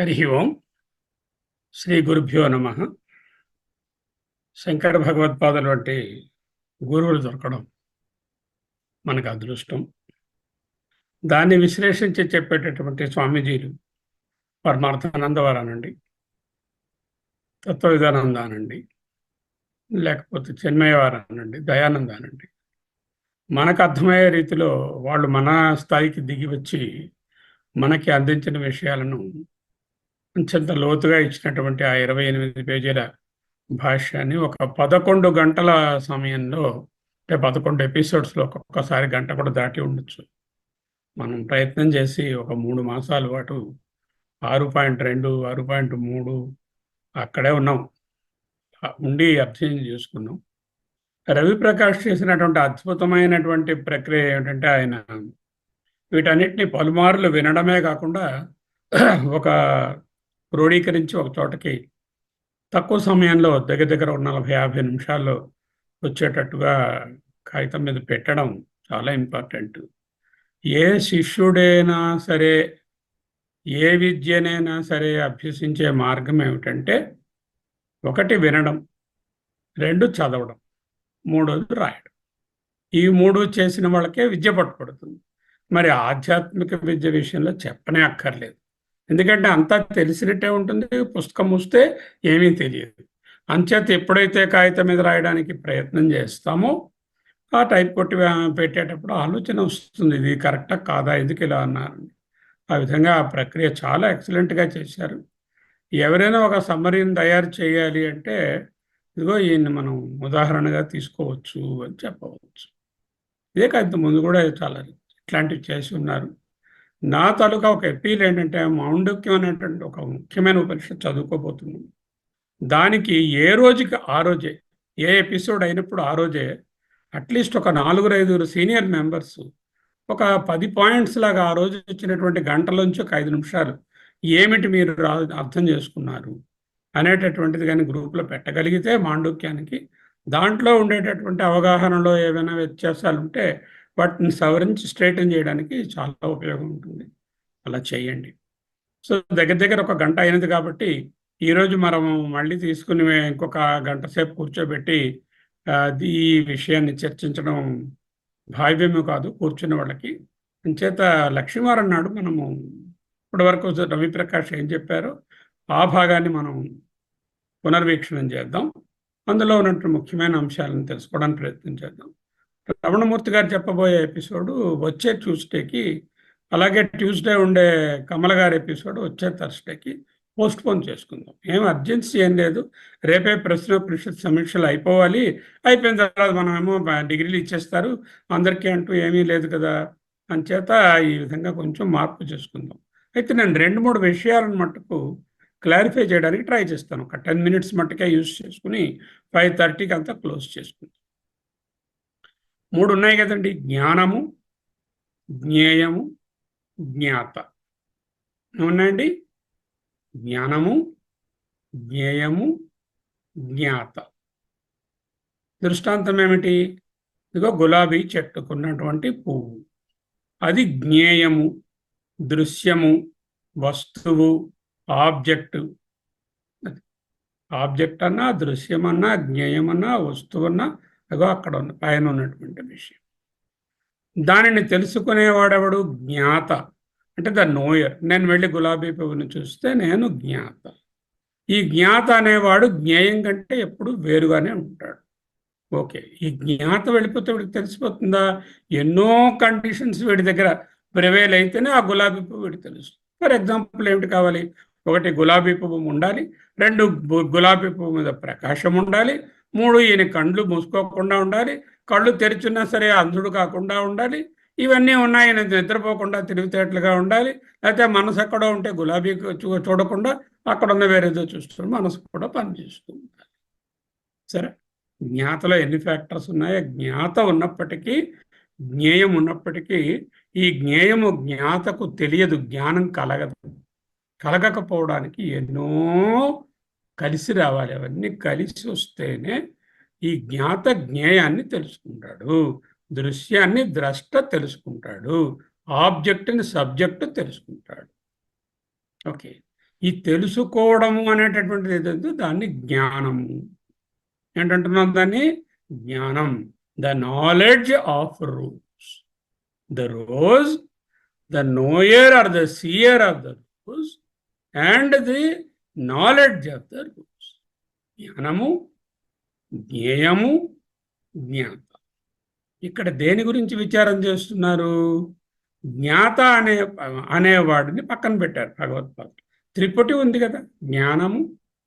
హరి ఓం. శ్రీ గురుభ్యో నమ. శంకర భగవత్పాదులు వంటి గురువులు దొరకడం మనకు అదృష్టం. దాన్ని విశ్లేషించి చెప్పేటటువంటి స్వామీజీలు పరమార్థానందవరానండి, తత్వవిధానందానండి, లేకపోతే చిన్మయవారానండి, దయానందానండి. మనకు అర్థమయ్యే రీతిలో వాళ్ళు మన స్థాయికి దిగి వచ్చి మనకి అందించిన విషయాలను అంచెంత లోతుగా ఇచ్చినటువంటి ఆ 28 పేజీల భాష్యాన్ని ఒక 11 గంటల సమయంలో, అంటే 11 ఎపిసోడ్స్లో ఒక్కొక్కసారి గంట కూడా దాటి ఉండొచ్చు. మనం ప్రయత్నం చేసి ఒక 3 మాసాల పాటు 6.2, 6.3 అక్కడే ఉన్నాం, ఉండి అధ్యయనం చేసుకున్నాం. రవిప్రకాష్ చేసినటువంటి అద్భుతమైనటువంటి ప్రక్రియ ఏమిటంటే, ఆయన వీటన్నిటిని పలుమార్లు వినడమే కాకుండా ఒక క్రోడీకరించి ఒక చోటకి తక్కువ సమయంలో దగ్గర దగ్గర 40-50 నిమిషాల్లో వచ్చేటట్టుగా కాగితం మీద పెట్టడం చాలా ఇంపార్టెంట్. ఏ శిష్యుడైనా సరే, ఏ విద్యనైనా సరే అభ్యసించే మార్గం ఏమిటంటే, 1 వినడం, 2 చదవడం, 3 రాయడం. ఈ 3 చేసిన వాళ్ళకే విద్య పట్టుబడుతుంది. మరి ఆధ్యాత్మిక విద్య విషయంలో చెప్పనే అక్కర్లేదు. ఎందుకంటే అంతా తెలిసినట్టే ఉంటుంది, పుస్తకం మూస్తే ఏమీ తెలియదు. అంచేత ఎప్పుడైతే కాగితం మీద రాయడానికి ప్రయత్నం చేస్తామో, ఆ టైప్ కొట్టి పెట్టేటప్పుడు ఆలోచన వస్తుంది, ఇది కరెక్టా కాదా, ఎందుకు ఇలా అన్నారని. ఆ విధంగా ఆ ప్రక్రియ చాలా ఎక్సలెంట్గా చేశారు. ఎవరైనా ఒక సమ్మరీని తయారు చేయాలి అంటే, ఇదిగో ఈయన్ని మనం ఉదాహరణగా తీసుకోవచ్చు అని చెప్పవచ్చు. ఇదే కాదు, ముందు కూడా చాలా ఇట్లాంటివి చేసి ఉన్నారు. నా తాలూకా ఒక అపీల్ ఏంటంటే, మాండుక్యం అనేటువంటి ఒక ముఖ్యమైన ఉపనిషత్తు చదువుకోబోతున్నాం. దానికి ఏ రోజుకి ఆ రోజే, ఏ ఎపిసోడ్ అయినప్పుడు ఆ రోజే అట్లీస్ట్ ఒక 4-5 సీనియర్ మెంబర్స్ ఒక 10 పాయింట్స్ లాగా ఆ రోజు ఇచ్చినటువంటి గంటలోంచి ఒక 5 నిమిషాలు ఏమిటి మీరు అర్థం చేసుకున్నారు అనేటటువంటిది కానీ గ్రూప్లో పెట్టగలిగితే మాండుక్యానికి, దాంట్లో ఉండేటటువంటి అవగాహనలో ఏమైనా వ్యత్యాసాలు ఉంటే వాటిని సవరించి స్ట్రైటన్ చేయడానికి చాలా ఉపయోగం ఉంటుంది. అలా చేయండి. సో దగ్గర దగ్గర ఒక గంట అయినది కాబట్టి ఈరోజు మనము మళ్ళీ తీసుకుని ఇంకొక గంట సేపు కూర్చోబెట్టి ఈ విషయాన్ని చర్చించడం భావ్యము కాదు కూర్చున్న వాళ్ళకి. అంచేత లక్ష్మీవారం నాడు మనము ఇప్పటివరకు రవిప్రకాష్ ఏం చెప్పారో ఆ భాగాన్ని మనం పునర్వీక్షణం చేద్దాం. అందులో ఉన్నటువంటి ముఖ్యమైన అంశాలను తెలుసుకోవడానికి ప్రయత్నం చేద్దాం. రమణమూర్తి గారు చెప్పబోయే ఎపిసోడు వచ్చే ట్యూస్డేకి, అలాగే ట్యూస్డే ఉండే కమల గారి ఎపిసోడ్ వచ్చే థర్స్డేకి పోస్ట్ పోన్ చేసుకుందాం. ఏం అర్జెన్సీ ఏం లేదు. రేపే ప్రశ్న పరిషత్ సమీక్షలు అయిపోవాలి, అయిపోయిన తర్వాత మనమేమో డిగ్రీలు ఇచ్చేస్తారు అందరికీ అంటూ ఏమీ లేదు కదా. అంచేత ఈ విధంగా కొంచెం మార్పు చేసుకుందాం. అయితే నేను 2-3 విషయాలను మట్టుకు క్లారిఫై చేయడానికి ట్రై చేస్తాను. ఒక 10 minutes మట్టుకే యూజ్ చేసుకుని 5:30కి అంతా క్లోజ్ చేసుకుందాం. 3 ఉన్నాయి కదండి: జ్ఞానము, జ్ఞేయము, జ్ఞాత. ఉన్నాయండి. జ్ఞానము, జ్ఞేయము, జ్ఞాత. దృష్టాంతం ఏమిటి? ఇదిగో గులాబీ చెట్టుకున్నటువంటి పువ్వు, అది జ్ఞేయము, దృశ్యము, వస్తువు, ఆబ్జెక్టు. ఆబ్జెక్ట్ అన్నా, దృశ్యమన్నా, జ్ఞేయమన్నా, వస్తువన్నా అగో అక్కడ ఉన్న పైన ఉన్నటువంటి విషయం. దానిని తెలుసుకునేవాడెవడు? జ్ఞాత. అంటే ద నోయర్. నేను వెళ్ళి గులాబీ పువ్వుని చూస్తే నేను జ్ఞాత. ఈ జ్ఞాత అనేవాడు జ్ఞేయం కంటే ఎప్పుడు వేరుగానే ఉంటాడు. ఓకే, ఈ జ్ఞాత వెళ్ళిపోతే వీడికి తెలిసిపోతుందా? ఎన్నో కండిషన్స్ వీడి దగ్గర ప్రివేల్ అయితేనే ఆ గులాబీ పువ్వు వీడికి తెలుసు. ఫర్ ఎగ్జాంపుల్ ఏమిటి కావాలి? 1 గులాబీ పువ్వు ఉండాలి, 2 గులాబీ పువ్వు మీద ప్రకాశం ఉండాలి, 3 ఈయన కళ్ళు మూసుకోకుండా ఉండాలి, కళ్ళు తెరిచున్నా సరే అంధుడు కాకుండా ఉండాలి, ఇవన్నీ ఉన్నాయి. నిద్రపోకుండా తెలివితేటలుగా ఉండాలి, లేకపోతే మనసు ఎక్కడో ఉంటే గులాబీ చూడకుండా అక్కడ ఉన్న వేరేదో చూస్తుంది, మనసు కూడా పనిచేస్తూ ఉండాలి. సరే, జ్ఞాతలో ఎన్ని ఫ్యాక్టర్స్ ఉన్నాయో, జ్ఞాత ఉన్నప్పటికీ, జ్ఞేయం ఉన్నప్పటికీ, ఈ జ్ఞేయము జ్ఞాతకు తెలియదు, జ్ఞానం కలగదు. కలగకపోవడానికి ఎన్నో కలిసి రావాలి. అవన్నీ కలిసి వస్తేనే ఈ జ్ఞాత జ్ఞేయాన్ని తెలుసుకుంటాడు, దృశ్యాన్ని ద్రష్ట తెలుసుకుంటాడు, ఆబ్జెక్ట్ని సబ్జెక్ట్ తెలుసుకుంటాడు. ఓకే, ఈ తెలుసుకోవడము అనేటటువంటిది ఏదైతే దాన్ని జ్ఞానము ఏంటంటున్నాం, దాన్ని జ్ఞానం. The knowledge of rules, the rose, the knower or the seer of the rules and the knowledge of the rules. జ్ఞానము, జ్ఞేయము, జ్ఞాత. ఇక్కడ దేని గురించి విచారం చేస్తున్నారు? జ్ఞాత అనేవాడిని పక్కన పెట్టారు భగవత్పాదులు. త్రిపుటి ఉంది కదా, జ్ఞానము,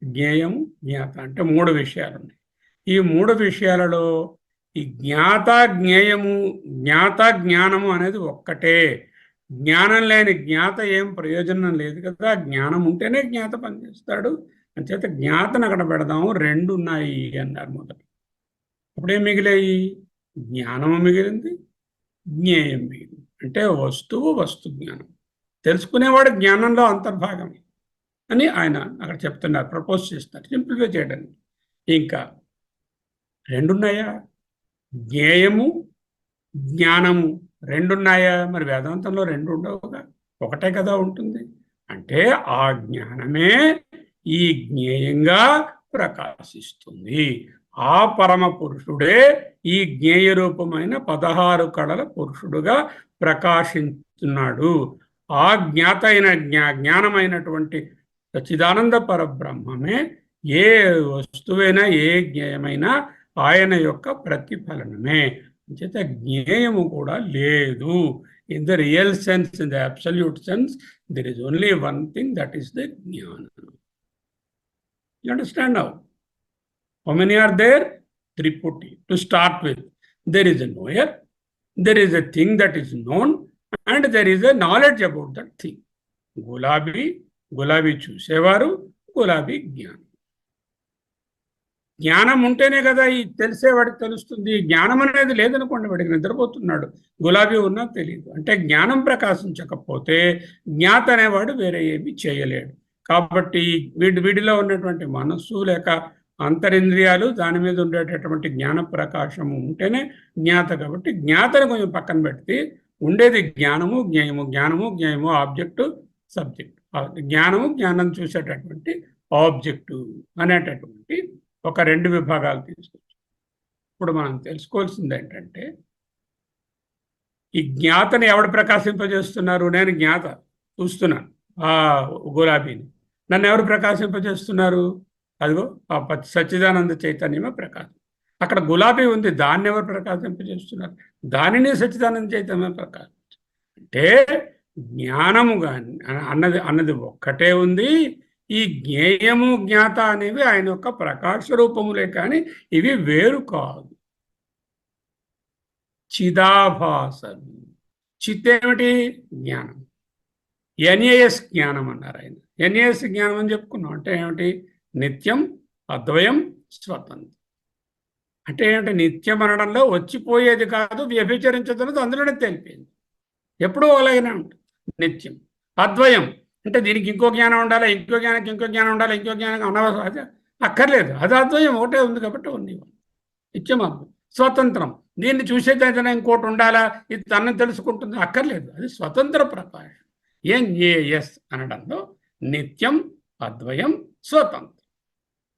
జ్ఞేయము, జ్ఞాత అంటే 3 విషయాలు ఉన్నాయి. ఈ 3 విషయాలలో ఈ జ్ఞాత, జ్ఞేయము, జ్ఞాత, జ్ఞానము అనేది ఒక్కటే. జ్ఞానం లేని జ్ఞాత ఏం ప్రయోజనం లేదు కదా. జ్ఞానం ఉంటేనే జ్ఞాత పనిచేస్తాడు. అంచేత జ్ఞాతను అక్కడ పెడదాము. 2 ఉన్నాయి అన్నారు మొదట. అప్పుడేం మిగిలాయి? జ్ఞానము మిగిలింది, జ్ఞేయం మిగిలింది. అంటే వస్తువు, వస్తు జ్ఞానం. తెలుసుకునేవాడు జ్ఞానంలో అంతర్భాగం అని ఆయన అక్కడ చెప్తున్నారు, ప్రపోజ్ చేస్తారు సింప్లిఫై చేయడానికి. ఇంకా 2 ఉన్నాయా? జ్ఞేయము, జ్ఞానము 2 ఉన్నాయా? మరి వేదాంతంలో 2 ఉండవుగా, ఒకటే కదా ఉంటుంది. అంటే ఆ జ్ఞానమే ఈ జ్ఞేయంగా ప్రకాశిస్తుంది. ఆ పరమ పురుషుడే ఈ జ్ఞేయ రూపమైన 16 కళల పురుషుడుగా ప్రకాశిస్తున్నాడు. ఆ జ్ఞాత అయిన జ్ఞానమైనటువంటి సచ్చిదానంద పరబ్రహ్మమే ఏ వస్తువైనా, ఏ జ్ఞేయమైనా ఆయన యొక్క ప్రతిఫలనమే. చేత జ్ఞేయము కూడా లేదు. In the real sense, in the absolute sense, there is only one thing, that is the జ్ఞానం. You understand now? How many are there? Triputi. To start with, there is a knower, there is a thing that is known, and there is a knowledge about that thing. గులాబీ చూసేవారు, గులాబీ జ్ఞానం. జ్ఞానం ఉంటేనే కదా ఈ తెలిసేవాడికి తెలుస్తుంది. జ్ఞానం అనేది లేదనుకోండి, వాడికి నిద్రపోతున్నాడు, గులాబీ ఉన్నా తెలియదు. అంటే జ్ఞానం ప్రకాశించకపోతే జ్ఞాత అనేవాడు వేరే ఏమి చేయలేడు. కాబట్టి వీడిలో ఉన్నటువంటి మనస్సు లేక అంతరింద్రియాలు, దాని మీద ఉండేటటువంటి జ్ఞాన ప్రకాశము ఉంటేనే జ్ఞాత. కాబట్టి జ్ఞాతను కొంచెం పక్కన పెడితే ఉండేది జ్ఞానము, జ్ఞేయము. జ్ఞానము, జ్ఞేయము ఆబ్జెక్టు, సబ్జెక్టు. జ్ఞానము, జ్ఞానం చూసేటటువంటి ఆబ్జెక్టు అనేటటువంటి ఒక 2 విభాగాలు తీసుకోవచ్చు. ఇప్పుడు మనం తెలుసుకోవాల్సింది ఏంటంటే, ఈ జ్ఞాతని ఎవడు ప్రకాశింపజేస్తున్నారు? నేను జ్ఞాత చూస్తున్నాను ఆ గులాబీని. నన్ను ఎవరు ప్రకాశింపజేస్తున్నారు? అదిగో ఆ సచ్చిదానంద చైతన్యమే ప్రకాశం. అక్కడ గులాబీ ఉంది, దాన్ని ఎవరు ప్రకాశింపజేస్తున్నారు? దానిని సచ్చిదానంద చైతన్యమే ప్రకాశం. అంటే జ్ఞానము కానీ అన్నది ఒక్కటే ఉంది. ఈ జ్ఞేయము, జ్ఞాత అనేవి ఆయన యొక్క ప్రకాశ రూపములే, కానీ ఇవి వేరు కాదు. చిదాభాసము. చిత్ ఏమిటి? జ్ఞానం. ఎన్ఏఎస్ జ్ఞానం అన్నారు ఆయన. ఎన్ఏఎస్ జ్ఞానం అని చెప్పుకున్నాం. అంటే ఏమిటి? నిత్యం, అద్వయం, స్వతంత్రం. అంటే ఏమిటి? నిత్యం అనడంలో వచ్చిపోయేది కాదు, వ్యభిచరించదు, అందులోనే తెలిపింది. ఎప్పుడూ అలాగనే ఉంటుంది. నిత్యం. అద్వయం అంటే దీనికి ఇంకో జ్ఞానం ఉండాలి, ఇంకో జ్ఞానానికి ఇంకో జ్ఞానం ఉండాలి, ఇంకో జ్ఞానం అనవసరం, అది అక్కర్లేదు. అది అద్వయం ఒకటే ఉంది కాబట్టి ఉంది. నిత్యం అద్వయం. స్వతంత్రం, దీన్ని చూసేదైనా ఇంకోటి ఉండాలా, ఇది తనని తెలుసుకుంటుంది, అక్కర్లేదు. అది స్వతంత్ర ప్రకాశం. ఎన్ఏఎస్ అనడంలో నిత్యం, అద్వయం, స్వతంత్రం.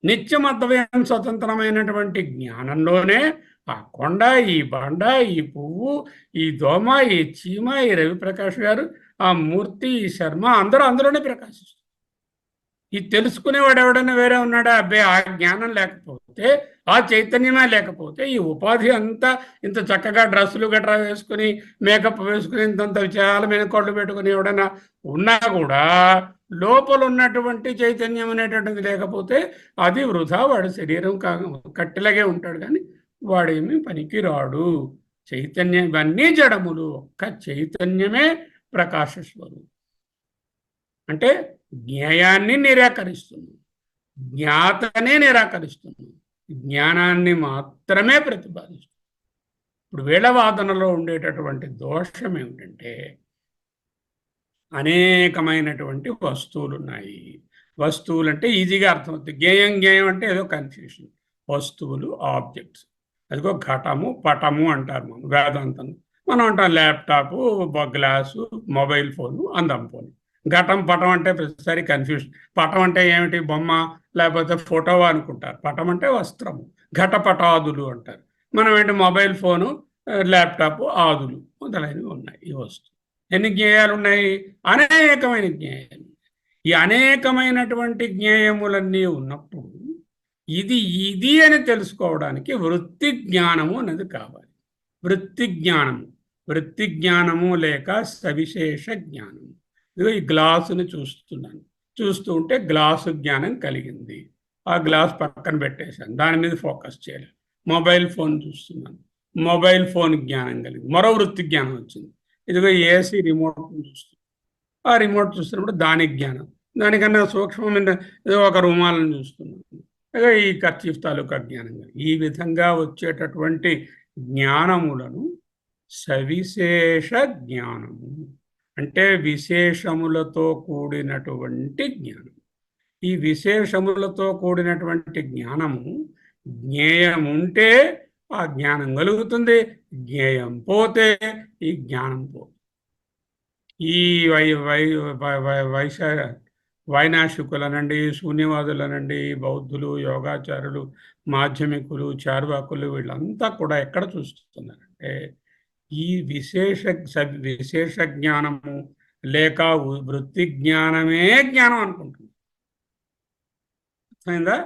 నిత్యం, అద్వయం, స్వతంత్రమైనటువంటి జ్ఞానంలోనే ఆ కొండ, ఈ బండ, ఈ పువ్వు, ఈ దోమ, ఈ చీమ, ఈ రవిప్రకాష్ గారు, ఆ మూర్తి, ఈ శర్మ అందరూ అందులోనే ప్రకాశిస్తారు. ఈ తెలుసుకునేవాడు ఎవడైనా వేరే ఉన్నాడా? అబ్బాయి ఆ జ్ఞానం లేకపోతే, ఆ చైతన్యమే లేకపోతే, ఈ ఉపాధి అంతా ఇంత చక్కగా డ్రెస్సులు గట్రా వేసుకుని, మేకప్ వేసుకుని, ఇంతంత విచారమైన కోళ్ళు పెట్టుకుని ఎవడైనా ఉన్నా కూడా లోపల ఉన్నటువంటి చైతన్యం అనేటువంటిది లేకపోతే అది వృధా. వాడు శరీరం కట్టెలాగే ఉంటాడు, కానీ వాడేమి పనికి రాడు. చైతన్యం, ఇవన్నీ జడములు, ఒక్క చైతన్యమే ప్రకాశ స్వరూపం. అంటే జ్ఞేయాన్ని నిరాకరిస్తుంది, జ్ఞాతనే నిరాకరిస్తుంది, జ్ఞానాన్ని మాత్రమే ప్రతిపాదిస్తుంది. ఇప్పుడు వేళవాదనలో ఉండేటటువంటి దోషం ఏమిటంటే, అనేకమైనటువంటి వస్తువులు ఉన్నాయి. వస్తువులు అంటే ఈజీగా అర్థమవుతుంది. జ్ఞేయం అంటే ఏదో కన్ఫ్యూషన్. వస్తువులు, ఆబ్జెక్ట్స్. అదిగో ఘటము, పటము అంటారు మనం వేదాంతం. మనం అంటాం ల్యాప్టాపు, గ్లాసు, మొబైల్ ఫోను, అందం ఫోను. ఘటం పటం అంటే ప్రతిసారి కన్ఫ్యూజన్. పటం అంటే ఏమిటి, బొమ్మ లేకపోతే ఫోటో అనుకుంటారు. పటం అంటే వస్త్రము, ఘటపటాదులు అంటారు. మనం ఏంటి, మొబైల్ ఫోను, ల్యాప్టాప్, ఆదులు మొదలైనవి ఉన్నాయి. ఈ వస్తువు ఎన్ని జ్ఞేయాలు ఉన్నాయి? అనేకమైన జ్ఞేయాలు. ఈ అనేకమైనటువంటి జ్ఞేయములన్నీ ఉన్నప్పుడు ఇది ఇది అని తెలుసుకోవడానికి వృత్తి జ్ఞానము అనేది కావాలి. వృత్తి జ్ఞానము, వృత్తి జ్ఞానము లేక సవిశేష జ్ఞానము. ఇదిగో ఈ గ్లాసుని చూస్తున్నాను, చూస్తూ ఉంటే గ్లాసు జ్ఞానం కలిగింది. ఆ గ్లాస్ పక్కన పెట్టేశాను, దాని మీద ఫోకస్ చేయలేదు. మొబైల్ ఫోన్ చూస్తున్నాను, మొబైల్ ఫోన్ జ్ఞానం కలిగింది. మరో వృత్తి జ్ఞానం వచ్చింది. ఇదిగో ఏసీ రిమోట్ చూస్తున్నాను, ఆ రిమోట్ చూస్తున్నప్పుడు దాని జ్ఞానం. దానికన్నా సూక్ష్మమైన ఏదో ఒక రుమాలను చూస్తున్నాను, ఈ కర్చీఫ్ తాలూకా జ్ఞానం. ఈ విధంగా వచ్చేటటువంటి జ్ఞానములను సవిశేష జ్ఞానము అంటే విశేషములతో కూడినటువంటి జ్ఞానం. ఈ విశేషములతో కూడినటువంటి జ్ఞానము జ్ఞేయం ఉంటే ఆ జ్ఞానం కలుగుతుంది, జ్ఞేయం పోతే ఈ జ్ఞానం పోతుంది. ఈ వైనాశికులనండి, శూన్యవాదులనండి, బౌద్ధులు, యోగాచారులు, మాధ్యమికులు, చార్వాకులు వీళ్ళంతా కూడా ఎక్కడ చూస్తున్నారంటే ఈ విశేష జ్ఞానము లేక వృత్తి జ్ఞానమే జ్ఞానం అనుకుంటుంది. అర్థమైందా?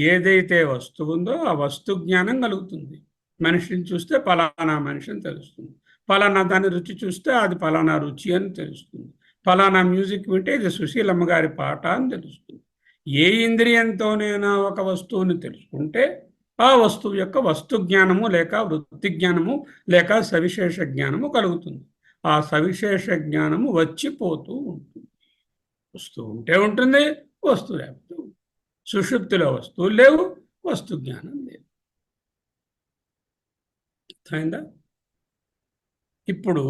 ఏదైతే వస్తువు ఉందో ఆ వస్తు జ్ఞానం కలుగుతుంది. మనిషిని చూస్తే పలానా మనిషిని తెలుస్తుంది, పలానా దాని రుచి చూస్తే అది పలానా రుచి అని తెలుస్తుంది, ఫలానా మ్యూజిక్ వింటే ఇది సుశీలమ్మ గారి పాట అని తెలుస్తుంది. ఏ ఇంద్రియంతోనైనా ఒక వస్తువుని తెలుసుకుంటే ఆ వస్తువు యొక్క వస్తు జ్ఞానము లేక వృత్తి జ్ఞానము లేక సవిశేష జ్ఞానము కలుగుతుంది. ఆ సవిశేష జ్ఞానము వచ్చిపోతూ ఉంటుంది. వస్తువు ఉంటే ఉంటుంది, వస్తువు లేకపోతే ఉంటుంది. సుషుప్తిలో వస్తువులు లేవు, వస్తు జ్ఞానం లేదు. అర్థమైందా? ఇప్పుడు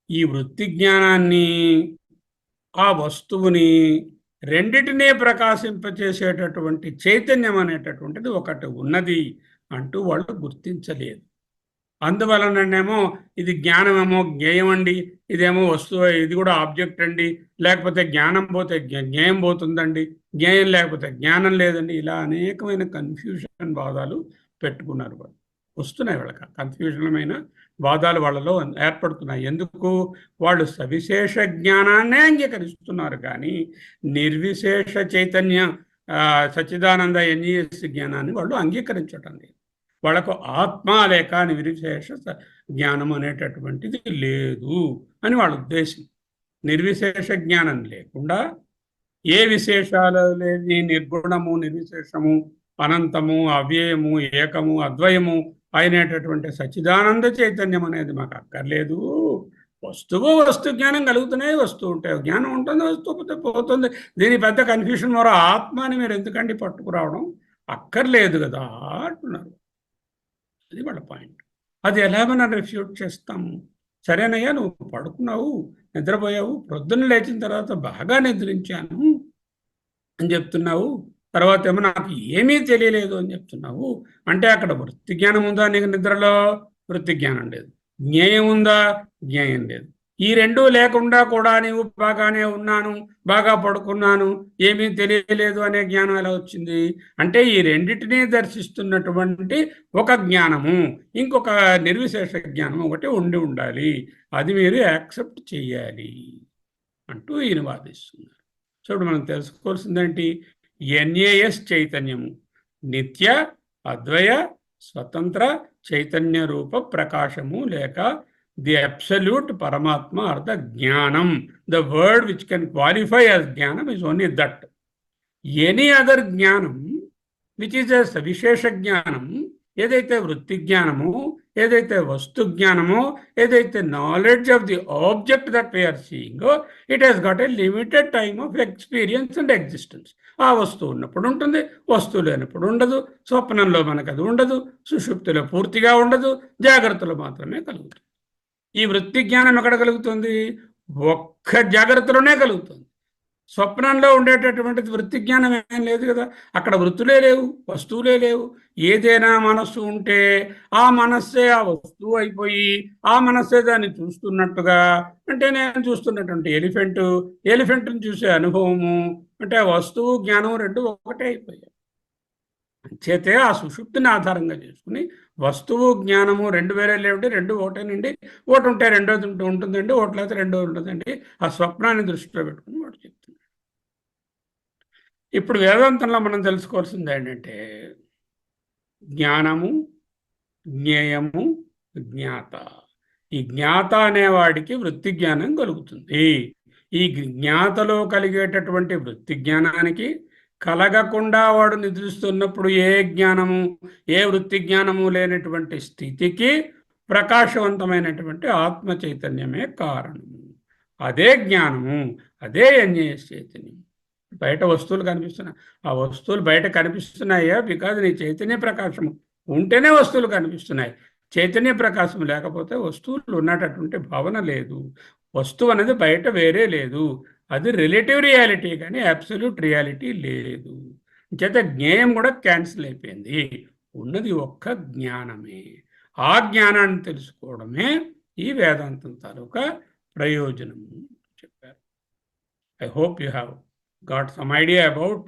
ఈ వృత్తి జ్ఞానాన్ని, ఆ వస్తువుని రెండిటినే ప్రకాశింపచేసేటటువంటి చైతన్యం అనేటటువంటిది ఒకటి ఉన్నది అంటూ వాళ్ళు గుర్తించలేదు. అందువలననేమో ఇది జ్ఞానమేమో జ్ఞేయం అండి, ఇదేమో వస్తువు, ఇది కూడా ఆబ్జెక్ట్ అండి, లేకపోతే జ్ఞానం పోతే జ్ఞేయం పోతుందండి, జ్ఞేయం లేకపోతే జ్ఞానం లేదండి, ఇలా అనేకమైన కన్ఫ్యూషన్ వాదాలు పెట్టుకున్నారు. వాళ్ళు వస్తున్నాయి, వాళ్ళకి కన్ఫ్యూజనమైన వాదాలు వాళ్ళలో ఏర్పడుతున్నాయి. ఎందుకు? వాళ్ళు సవిశేష జ్ఞానాన్నే అంగీకరిస్తున్నారు కానీ నిర్విశేష చైతన్య సచ్చిదానంద ఎన్ఈఎస్ జ్ఞానాన్ని వాళ్ళు అంగీకరించటం లేదు. వాళ్ళకు ఆత్మ లేక నిర్విశేష జ్ఞానం అనేటటువంటిది లేదు అని వాళ్ళ ఉద్దేశం. నిర్విశేష జ్ఞానం లేకుండా ఏ విశేషాలు లేని నిర్గుణము, నిర్విశేషము, అనంతము, అవ్యయము, ఏకము, అద్వయము అయినటువంటి సచ్చిదానంద చైతన్యం అనేది మాకు అక్కర్లేదు. వస్తు జ్ఞానం కలుగుతున్నాయి, వస్తువు ఉంటే జ్ఞానం ఉంటుంది, వస్తువు పోతుంది. దీని పెద్ద కన్ఫ్యూషన్. మరో ఆత్మ అని మీరు ఎందుకండి పట్టుకురావడం? అక్కర్లేదు కదా అంటున్నారు. అది వాళ్ళ పాయింట్. అది ఎలాగైనా రిఫ్యూట్ చేస్తాము. సరేనయ్యా, నువ్వు పడుకున్నావు, నిద్రపోయావు, ప్రొద్దున లేచిన తర్వాత బాగా నిద్రించాను అని చెప్తున్నావు, తర్వాత ఏమో నాకు ఏమీ తెలియలేదు అని చెప్తున్నావు. అంటే అక్కడ వృత్తి జ్ఞానం ఉందా నీకు? నిద్రలో వృత్తి జ్ఞానం లేదు. జ్ఞేయం ఉందా? జ్ఞేయం లేదు. ఈ రెండూ లేకుండా కూడా నీవు బాగానే ఉన్నాను, బాగా పడుకున్నాను, ఏమీ తెలియలేదు అనే జ్ఞానం ఎలా వచ్చింది? అంటే ఈ రెండింటినీ దర్శిస్తున్నటువంటి ఒక జ్ఞానము, ఇంకొక నిర్విశేష జ్ఞానం ఒకటి ఉండి ఉండాలి. అది మీరు యాక్సెప్ట్ చేయాలి అంటూ ఈయన వాదిస్తున్నారు. చూడు, మనం తెలుసుకోవాల్సిందేంటి? ఎన్ఏఎస్ చైతన్యము నిత్య అద్వయ స్వతంత్ర చైతన్య రూప ప్రకాశము లేక ది అబ్సల్యూట్ పరమాత్మ ఆర్ ద జ్ఞానం. The word which can qualify as జ్ఞానం is only that. Any other జ్ఞానం విచ్ ఈజ్ ఎ సవిశేష జ్ఞానం, ఏదైతే వృత్తి జ్ఞానము, ఏదైతే వస్తు జ్ఞానమో, ఏదైతే knowledge of the object that we are seeing, it has got a limited time of experience and existence. ఆ వస్తువు ఉన్నప్పుడు ఉంటుంది, వస్తువు లేనప్పుడు ఉండదు. స్వప్నంలో మనకు అది ఉండదు, సుషుప్తిలో పూర్తిగా ఉండదు, జాగ్రత్తలో మాత్రమే కలుగుతుంది. ఈ వృత్తి జ్ఞానం ఎక్కడ కలుగుతుంది? ఒక్క జాగ్రత్తలోనే కలుగుతుంది. స్వప్నంలో ఉండేటటువంటిది వృత్తి జ్ఞానం ఏం లేదు కదా. అక్కడ వృత్తులే లేవు, వస్తువులే లేవు. ఏదైనా మనస్సు ఉంటే ఆ మనస్సే ఆ వస్తువు అయిపోయి ఆ మనస్సే దాన్ని చూస్తున్నట్టుగా, అంటే నేను చూస్తున్నటువంటి ఎలిఫెంట్ని చూసే అనుభవము, అంటే ఆ వస్తువు జ్ఞానం రెండు ఒకటే అయిపోయాయి. చేతే ఆ సుషుప్తిని ఆధారంగా చేసుకుని వస్తువు జ్ఞానము రెండు వేరే లేవండి, రెండు ఒకటేనండి, ఒకటి ఉంటే రెండోది ఉంటుందండి, ఒకటి లేకపోతే రెండోది ఉంటుందండి. ఆ స్వప్నాన్ని దృష్టిలో పెట్టుకుని వాడు చెప్తున్నాడు. ఇప్పుడు వేదాంతంలో మనం తెలుసుకోవాల్సింది ఏంటంటే జ్ఞానము, జ్ఞేయము, జ్ఞాత. ఈ జ్ఞాత అనేవాడికి వృత్తి జ్ఞానం కలుగుతుంది. ఈ జ్ఞాతలో కలిగేటటువంటి వృత్తి జ్ఞానానికి కలగకుండా వాడు నిద్రిస్తున్నప్పుడు ఏ జ్ఞానము, ఏ వృత్తి జ్ఞానము లేనటువంటి స్థితికి ప్రకాశవంతమైనటువంటి ఆత్మ చైతన్యమే కారణము. అదే జ్ఞానము, అదే అన్యయ చైతన్యం. బయట వస్తువులు కనిపిస్తున్నాయి, ఆ వస్తువులు బయట కనిపిస్తున్నాయా బికాజ్ నీ చైతన్య ప్రకాశము ఉంటేనే వస్తువులు కనిపిస్తున్నాయి. చైతన్య ప్రకాశం లేకపోతే వస్తువులు ఉన్నటువంటి భావన లేదు. వస్తువు అనేది బయట వేరే లేదు, అది రిలేటివ్ రియాలిటీ కానీ అబ్సల్యూట్ రియాలిటీ లేదు. చేత జ్ఞేయం కూడా క్యాన్సిల్ అయిపోయింది. ఉన్నది ఒక్క జ్ఞానమే. ఆ జ్ఞానాన్ని తెలుసుకోవడమే ఈ వేదాంతం తాలూకా ప్రయోజనం చెప్పారు. I hope you have got some idea about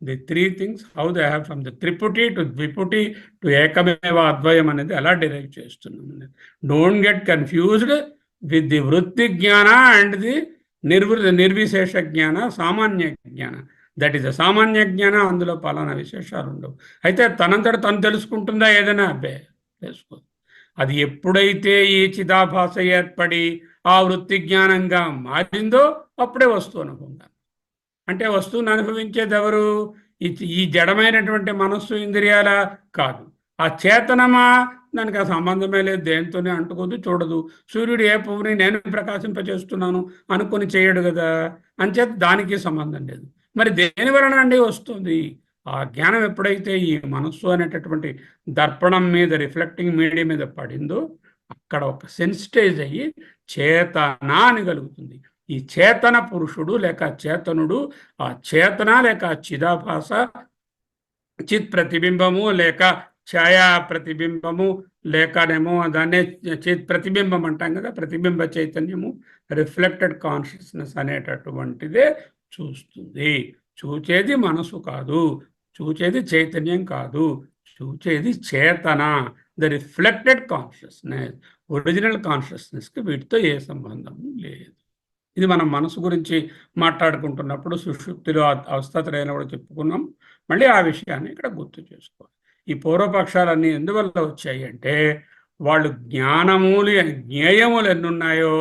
the three things, how they have from the Triputi to Dviputi to Ekameva Advayam అనేది ఎలా డిరైవ్ చేస్తున్నాం. Don't get confused with the వృత్తి జ్ఞాన అండ్ ది నిర్విశేష జ్ఞాన, సామాన్య జ్ఞాన. దట్ ఈస్ ద సామాన్య జ్ఞాన, అందులో పలానా విశేషాలు ఉండవు. అయితే తనంతట తను తెలుసుకుంటుందా ఏదైనా? అబ్బే తెలుసుకోదు. అది ఎప్పుడైతే ఈ చిదాభాస ఏర్పడి ఆ వృత్తి జ్ఞానంగా మారిందో అప్పుడే వస్తువు అనుకుంటాను. అంటే వస్తువుని అనుభవించేది ఎవరు? ఈ జడమైనటువంటి మనస్సు, ఇంద్రియాల కాదు. ఆ చేతనమా? దానికి ఆ సంబంధమే లేదు, దేనితోనే అంటుకోదు, చూడదు. సూర్యుడు ఏ పువ్వుని నేను ప్రకాశింపచేస్తున్నాను అనుకుని చేయడు కదా, అంచేత దానికి సంబంధం లేదు. మరి దేని వలన అండి వస్తుంది? ఆ జ్ఞానం ఎప్పుడైతే ఈ మనస్సు అనేటటువంటి దర్పణం మీద, రిఫ్లెక్టింగ్ మీడియం మీద పడిందో అక్కడ ఒక సెన్సిటైజ్ అయ్యి చేతన అని కలుగుతుంది. ఈ చేతన పురుషుడు లేక చేతనుడు, ఆ చేతన లేక చిదాభాస, చిత్ ప్రతిబింబము లేక ఛాయా ప్రతిబింబము లేకనేమో దాన్నే చిత్ ప్రతిబింబం అంటాం కదా, ప్రతిబింబ చైతన్యము, రిఫ్లెక్టెడ్ కాన్షియస్నెస్ అనేటటువంటిదే చూస్తుంది. చూచేది మనసు కాదు, చూచేది చైతన్యం కాదు, చూచేది చేతన, ద రిఫ్లెక్టెడ్ కాన్షియస్నెస్. ఒరిజినల్ కాన్షియస్నెస్కి వీటితో ఏ సంబంధము లేదు. ఇది మనం మనసు గురించి మాట్లాడుకుంటున్నప్పుడు సుషుప్తిలో అవస్థత్రయాన్ని కూడా చెప్పుకున్నాం. మళ్ళీ ఆ విషయాన్ని ఇక్కడ గుర్తు చేసుకోవాలి. ఈ పూర్వపక్షాలన్నీ ఎందువల్ల వచ్చాయి అంటే వాళ్ళు జ్ఞేయములు ఎన్ని ఉన్నాయో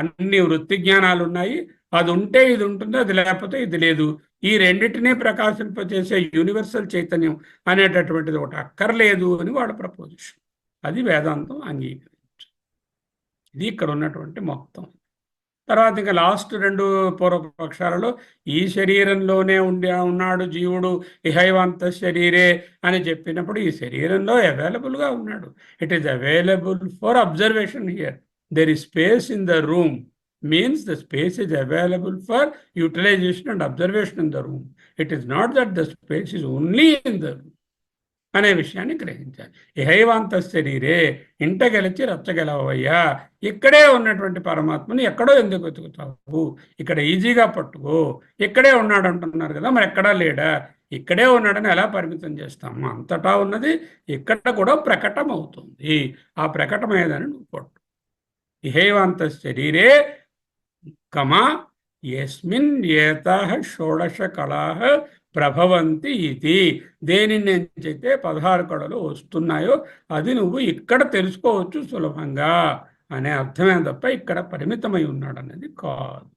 అన్ని వృత్తి జ్ఞానాలు ఉన్నాయి. అది ఉంటే ఇది ఉంటుంది, అది లేకపోతే ఇది లేదు. ఈ రెండింటినీ ప్రకాశింపచేసే యూనివర్సల్ చైతన్యం అనేటటువంటిది ఒకటి అక్కర్లేదు అని వాళ్ళ ప్రపోజిషన్. అది వేదాంతం అంగీకరించు. ఇది ఇక్కడ ఉన్నటువంటి మొత్తం. తర్వాత ఇంకా లాస్ట్ రెండు పూర్వపక్షాలలో ఈ శరీరంలోనే ఉన్నాడు జీవుడు, ఇహైవంత శరీరే అని చెప్పినప్పుడు ఈ శరీరంలో అవైలబుల్గా ఉన్నాడు. It is available for observation here. There is space in the room means the space is available for utilization and observation in the room. It is not that the space is only in the room అనే విషయాన్ని గ్రహించాలి. ఇహైవాంత శరీరే, ఇంట గెలిచి రచ్చగలవయ్యా. ఇక్కడే ఉన్నటువంటి పరమాత్మని ఎక్కడో ఎందుకు వెతుకుతావు? ఇక్కడ ఈజీగా పట్టుకో. ఇక్కడే ఉన్నాడు అంటున్నారు కదా, మరి ఎక్కడా లేడా? ఇక్కడే ఉన్నాడని ఎలా పరిమితం చేస్తాము? అంతటా ఉన్నది ఇక్కడ కూడా ప్రకటం అవుతుంది. ఆ ప్రకటమయ్యేదని నువ్వు పట్టు. ఇహైవాంత శరీరే కమా యస్మిన్ ఏతాః షోడశ కళాః ప్రభవంతి ఇది. దేని నుంచి అయితే 16 కళలు వస్తున్నాయో అది నువ్వు ఇక్కడ తెలుసుకోవచ్చు సులభంగా అనే అర్థమే తప్ప ఇక్కడ పరిమితమై ఉన్నాడు అనేది కాదు.